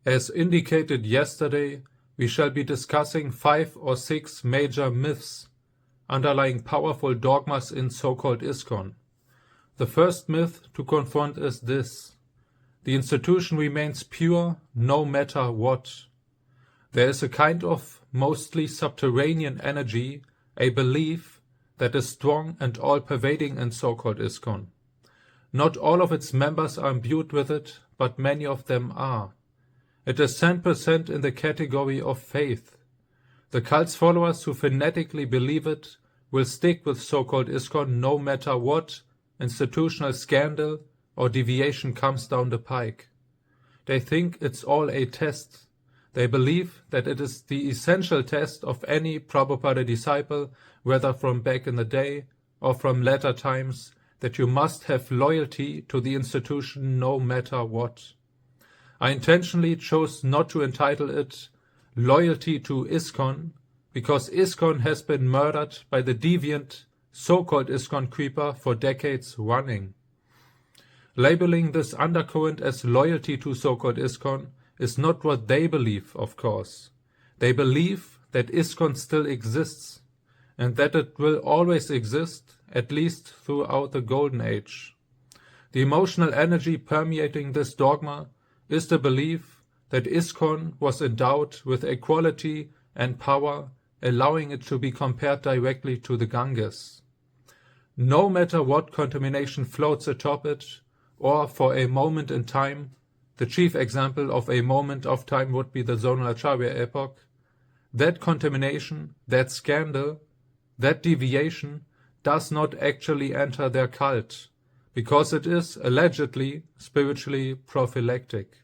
As indicated yesterday, we shall be discussing 5 or 6 major myths underlying powerful dogmas in so-called iskcon. The first myth to confront is this: the institution remains pure no matter what. There is a kind of mostly subterranean energy, a belief, that is strong and all-pervading in so-called iskcon. Not all of its members are imbued with it, but many of them are. It is 10% in the category of faith. The cult's followers who fanatically believe it will stick with so-called iskcon no matter what institutional scandal or deviation comes down the pike. They think it's all a test. They believe that it is the essential test of any Prabhupada disciple, whether from back in the day or from latter times, that you must have loyalty to the institution no matter what. I intentionally chose not to entitle it Loyalty to iskcon, because iskcon has been murdered by the deviant so-called iskcon creeper for decades running. Labeling this undercurrent as loyalty to so-called iskcon is not what they believe, of course. They believe that iskcon still exists, and that it will always exist, at least throughout the Golden Age. The emotional energy permeating this dogma is the belief that iskcon was endowed with equality and power, allowing it to be compared directly to the Ganges. No matter what contamination floats atop it, or for a moment in time, the chief example of a moment of time would be the Zonal Acharya epoch, that contamination, that scandal, that deviation does not actually enter their cult, because it is allegedly spiritually prophylactic.